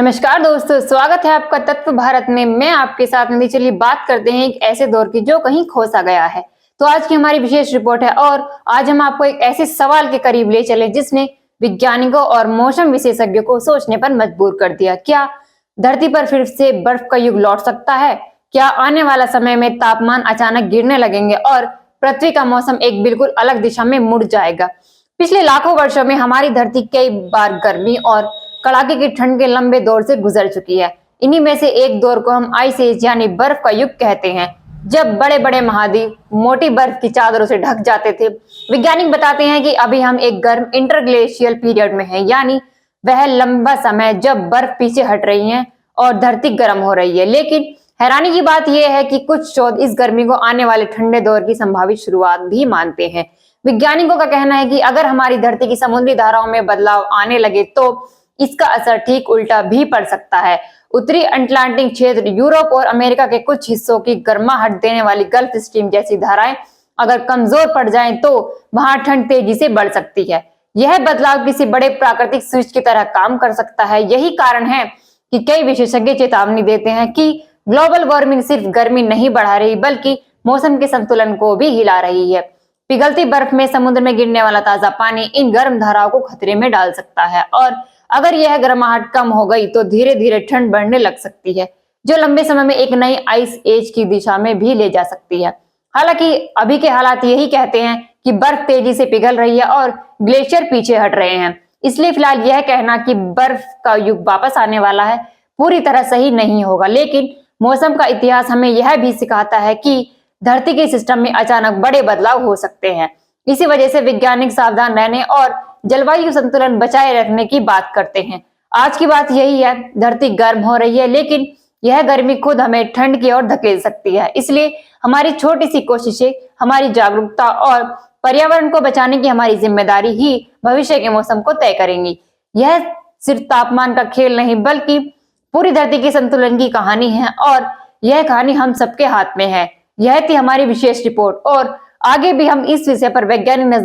नमस्कार दोस्तों, स्वागत है आपका तत्व भारत में। मैं आपके साथ निधि। चलिए बात करते हैं एक ऐसे दौर की जो कहीं खो सा गया है। तो आज की हमारी विशेष रिपोर्ट है और आज हम आपको एक ऐसे सवाल के करीब ले चले जिसने वैज्ञानिकों और मौसम विशेषज्ञों को सोचने पर मजबूर कर दिया। क्या धरती पर फिर से बर्फ का युग लौट सकता है? क्या आने वाला समय में तापमान अचानक गिरने लगेंगे और पृथ्वी का मौसम एक बिल्कुल अलग दिशा में मुड़ जाएगा? पिछले लाखों वर्षों में हमारी धरती कई बार गर्मी और कड़ाके की ठंड के लंबे दौर से गुजर चुकी है। इन्हीं में से एक दौर को हम आइस एज यानी बर्फ का युग कहते हैं, जब बड़े बड़े महाद्वीप मोटी बर्फ की चादरों से ढक जाते थे। वैज्ञानिक बताते हैं कि अभी हम एक गर्म इंटरग्लेशियल पीरियड में हैं, यानी वह लंबा समय जब बर्फ पीछे हट रही है और धरती गर्म हो रही है। लेकिन हैरानी की बात यह है कि कुछ शोध इस गर्मी को आने वाले ठंडे दौर की संभावित शुरुआत भी मानते हैं। वैज्ञानिकों का कहना है कि अगर हमारी धरती की समुद्री धाराओं में बदलाव आने लगे तो इसका असर ठीक उल्टा भी पड़ सकता है। उत्तरी अटलांटिक क्षेत्र, यूरोप और अमेरिका के कुछ हिस्सों की गर्माहट देने वाली गल्फ स्ट्रीम जैसी धाराएं अगर कमजोर पड़ जाएं तो वहां ठंड तेजी से बढ़ सकती है। यह बदलाव किसी बड़े प्राकृतिक स्विच की तरह काम कर सकता है। यही कारण है कि कई विशेषज्ञ चेतावनी देते हैं कि ग्लोबल वार्मिंग सिर्फ गर्मी नहीं बढ़ा रही बल्कि मौसम के संतुलन को भी हिला रही है। पिघलती बर्फ में समुद्र में गिरने वाला ताजा पानी इन गर्म धाराओं को खतरे में डाल सकता है और अगर यह गर्माहट कम हो गई तो धीरे धीरे ठंड बढ़ने लग सकती है, जो लंबे समय में एक नई आइस एज की दिशा में भी ले जा सकती है। हालांकि अभी के हालात यही कहते हैं कि बर्फ तेजी से पिघल रही है और ग्लेशियर पीछे हट रहे हैं। इसलिए फिलहाल यह कहना कि बर्फ का युग वापस आने वाला है पूरी तरह सही नहीं होगा। लेकिन मौसम का इतिहास हमें यह भी सिखाता है कि धरती के सिस्टम में अचानक बड़े बदलाव हो सकते हैं। इसी वजह से वैज्ञानिक सावधान रहने और जलवायु संतुलन बचाए रखने की बात करते हैं। आज की बात यही है, धरती गर्म हो रही है लेकिन यह गर्मी खुद हमें ठंड की ओर धकेल सकती है। इसलिए हमारी छोटी सी कोशिशें, हमारी जागरूकता और पर्यावरण को बचाने की हमारी जिम्मेदारी ही भविष्य के मौसम को तय करेंगी। यह सिर्फ तापमान का खेल नहीं बल्कि पूरी धरती के संतुलन की कहानी है और यह कहानी हम सबके हाथ में है। यह थी हमारी विशेष रिपोर्ट और आगे भी हम इस विषय पर वैज्ञानिक नजर